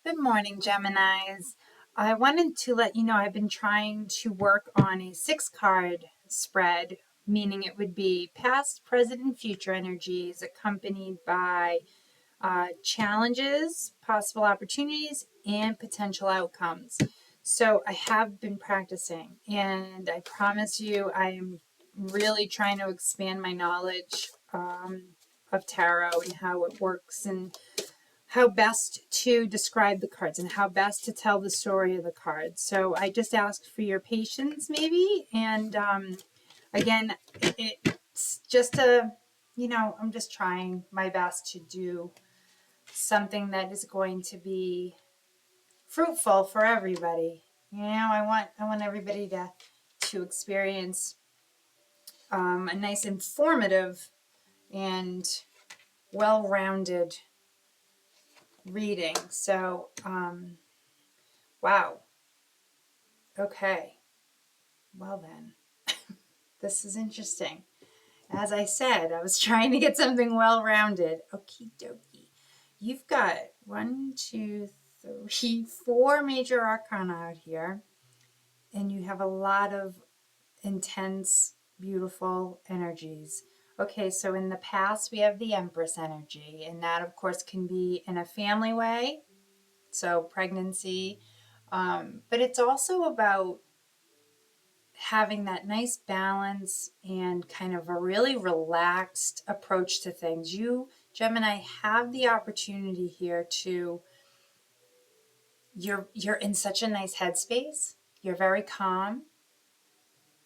Good morning, Geminis. I wanted to let you know I've been trying to work on a 6 card spread, meaning it would be past, present, and future energies accompanied by challenges, possible opportunities, and potential outcomes. So I have been practicing, and I promise you, I am really trying to expand my knowledge of tarot and how it works and how best to describe the cards and how best to tell the story of the cards. So I just ask for your patience, maybe. And again, it's just I'm just trying my best to do something that is going to be fruitful for everybody. I want everybody to experience a nice, informative, and well-rounded reading. So, wow. Okay. Well, then, this is interesting. As I said, I was trying to get something well rounded. Okie dokie. You've got 1, 2, 3, 4 major arcana out here, and you have a lot of intense, beautiful energies. Okay, so in the past, we have the Empress energy, and that, of course, can be in a family way, so pregnancy, but it's also about having that nice balance and kind of a really relaxed approach to things. You, Gemini, have the opportunity here to you're in such a nice headspace. You're very calm.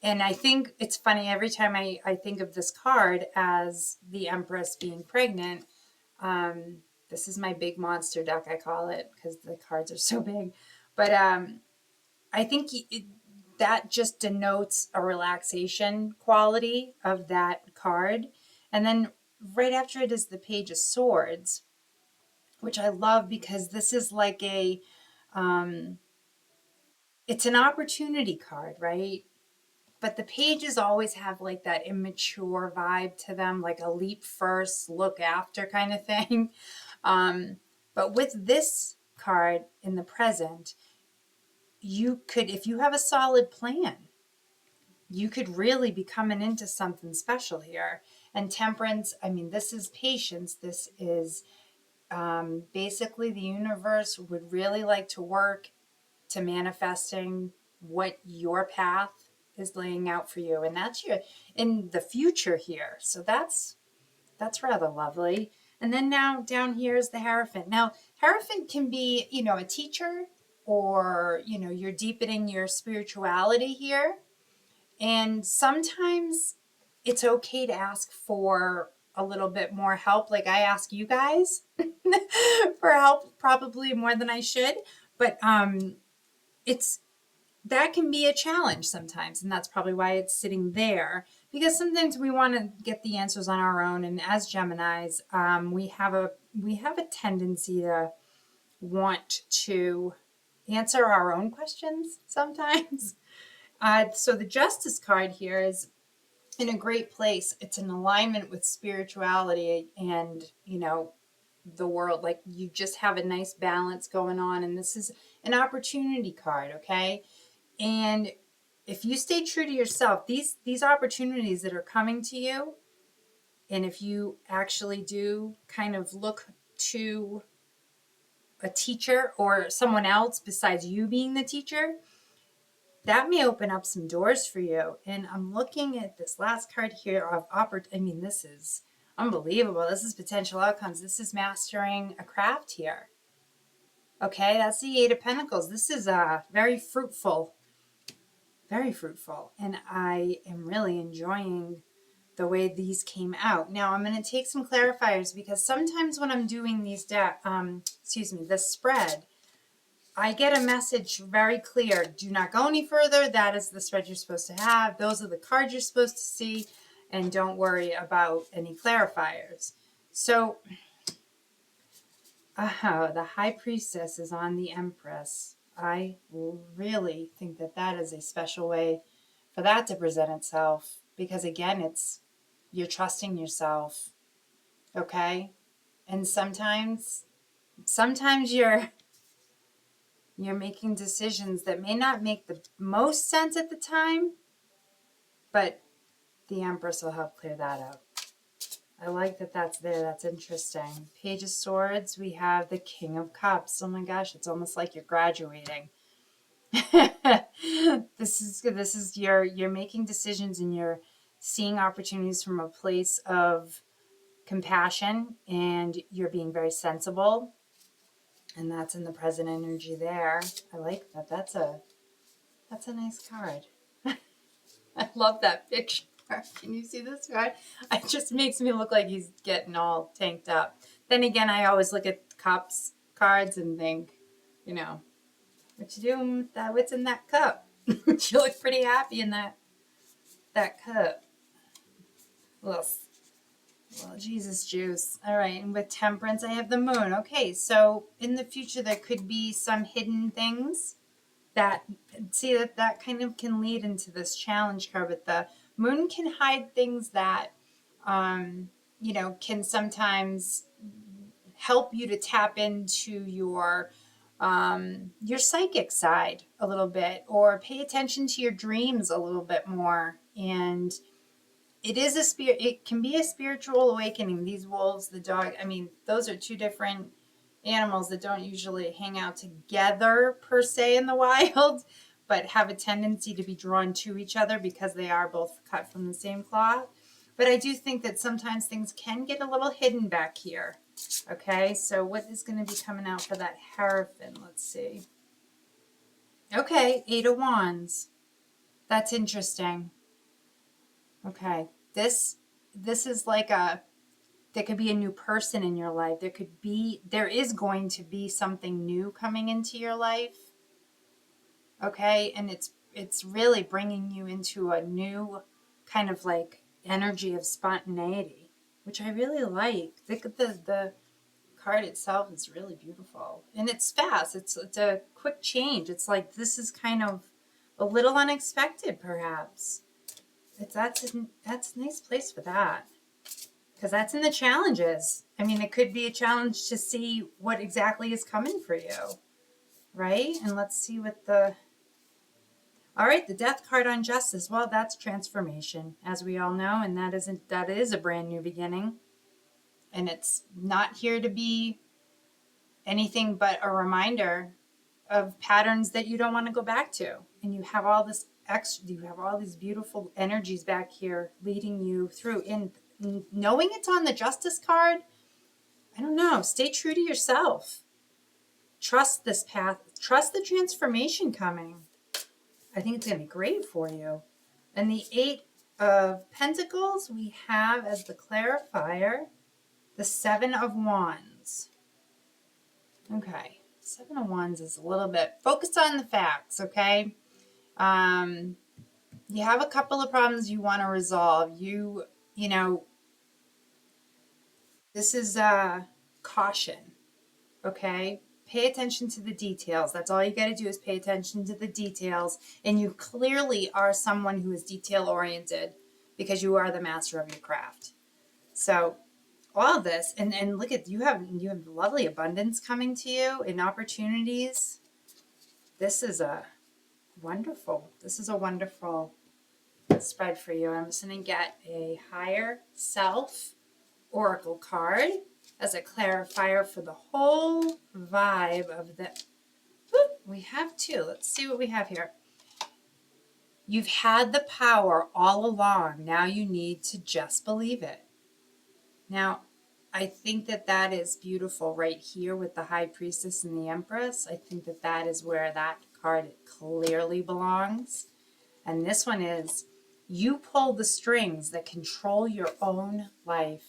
And I think it's funny every time I think of this card as the Empress being pregnant. This is my big monster deck, I call it, because the cards are so big. But I think that just denotes a relaxation quality of that card. And then right after it is the Page of Swords, which I love because this is like it's an opportunity card, right? But the pages always have like that immature vibe to them, like a leap first, look after kind of thing. But with this card in the present, you could, if you have a solid plan, you could really be coming into something special here. And temperance, I mean, this is patience. This is basically the universe would really like to work to manifesting what your path is laying out for you. And that's your in the future here. So that's rather lovely. And then now down here is the Hierophant. Now, Hierophant can be, a teacher, or, you're deepening your spirituality here. And sometimes it's okay to ask for a little bit more help. Like I ask you guys for help, probably more than I should. But it's that can be a challenge sometimes, and that's probably why it's sitting there. Because sometimes we want to get the answers on our own, and as Geminis, we have a tendency to want to answer our own questions sometimes. So the Justice card here is in a great place. It's in alignment with spirituality and, the world. Like you just have a nice balance going on. And this is an opportunity card, okay? And if you stay true to yourself, these opportunities that are coming to you, and if you actually do kind of look to a teacher or someone else besides you being the teacher, that may open up some doors for you. And I'm looking at this last card here of this is unbelievable. This is potential outcomes. This is mastering a craft here. Okay, that's the Eight of Pentacles. This is very fruitful, very fruitful. And I am really enjoying the way these came out. Now I'm going to take some clarifiers because sometimes when I'm doing these this spread, I get a message very clear. Do not go any further. That is the spread you're supposed to have. Those are the cards you're supposed to see. And don't worry about any clarifiers. So, the High Priestess is on the Empress. I really think that is a special way for that to present itself. Because again, you're trusting yourself. Okay? And sometimes you're You're making decisions that may not make the most sense at the time, but the Empress will help clear that up. I like that that's there. That's interesting. Page of Swords, we have the King of Cups. Oh my gosh, it's almost like you're graduating. This is you're making decisions and you're seeing opportunities from a place of compassion, and you're being very sensible. And that's in the present energy there. I like that. That's a nice card. I love that picture. Can you see this card? It just makes me look like he's getting all tanked up. Then again, I always look at cups cards and think, you know, what you doing with that? What's in that cup? You look pretty happy in that cup. Well, Jesus juice. All right, and with Temperance, I have the Moon. Okay, so in the future, there could be some hidden things that, see, that kind of can lead into this challenge card, but the Moon can hide things that, you know, can sometimes help you to tap into your psychic side a little bit, or pay attention to your dreams a little bit more. And it is it can be a spiritual awakening. These wolves, the dog, I mean, those are two different animals that don't usually hang out together per se in the wild, but have a tendency to be drawn to each other because they are both cut from the same cloth. But I do think that sometimes things can get a little hidden back here. Okay, so what is going to be coming out for that Hierophant? Let's see. Okay, 8 of Wands. That's interesting. Okay, this is like there could be a new person in your life. There is going to be something new coming into your life. Okay, and it's really bringing you into a new kind of like energy of spontaneity, which I really like. The card itself is really beautiful, and it's fast. It's a quick change. It's like this is kind of a little unexpected, perhaps. That's a nice place for that, because that's in the challenges. I mean, it could be a challenge to see what exactly is coming for you, right? And let's see what all right, the Death card on Justice. Well, that's transformation, as we all know, and that is a brand new beginning. And it's not here to be anything but a reminder of patterns that you don't want to go back to. And you have all these beautiful energies back here leading you through. And knowing it's on the Justice card, I don't know, stay true to yourself. Trust this path. Trust the transformation coming. I think it's going to be great for you. And the 8 of Pentacles, we have as the clarifier, the 7 of Wands. Okay, 7 of Wands is a little bit focused on the facts, okay? You have a couple of problems you want to resolve. You know, this is caution, okay? Pay attention to the details. That's all you got to do is pay attention to the details. And you clearly are someone who is detail-oriented because you are the master of your craft. So all of this, and look at, you have lovely abundance coming to you and opportunities. This is a wonderful spread for you. I'm just going to get a Higher Self Oracle card as a clarifier for the whole vibe of the... we have 2. Let's see what we have here. You've had the power all along. Now you need to just believe it. Now, I think that is beautiful right here with the High Priestess and the Empress. I think that is where that card clearly belongs. And this one is, you pull the strings that control your own life.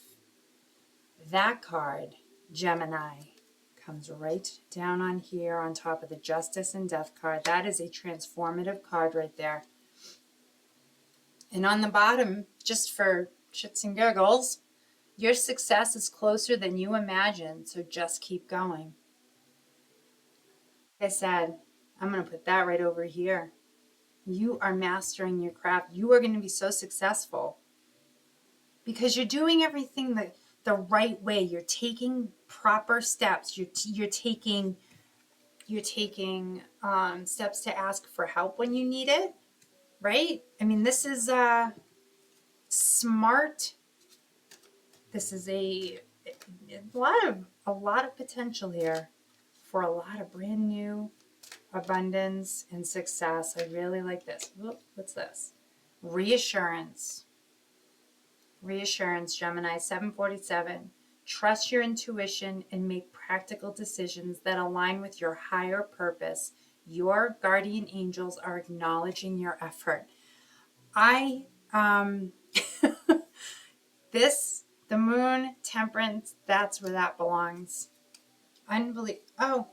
That card, Gemini, comes right down on here on top of the Justice and Death card. That is a transformative card right there. And on the bottom, just for shits and giggles, your success is closer than you imagine, so just keep going. Like I said, I'm going to put that right over here. You are mastering your craft. You are going to be so successful because you're doing everything the right way. You're taking proper steps. You're You're taking steps to ask for help when you need it, right? I mean, this is smart. This is a lot of potential here for a lot of brand new abundance and success. I really like this. What's this? Reassurance. Reassurance, Gemini 747. Trust your intuition and make practical decisions that align with your higher purpose. Your guardian angels are acknowledging your effort. I the moon, temperance, that's where that belongs. Unbelievable. Oh,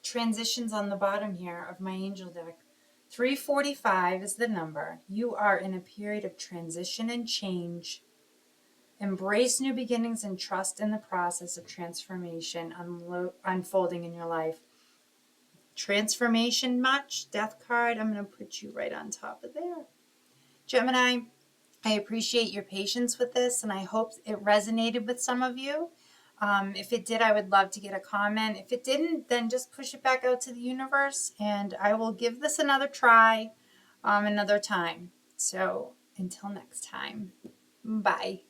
transitions on the bottom here of my angel deck. 345 is the number. You are in a period of transition and change. Embrace new beginnings and trust in the process of transformation unfolding in your life. Transformation much? Death card, I'm going to put you right on top of there. Gemini, I appreciate your patience with this, and I hope it resonated with some of you. If it did, I would love to get a comment. If it didn't, then just push it back out to the universe, and I will give this another try another time. So until next time, bye.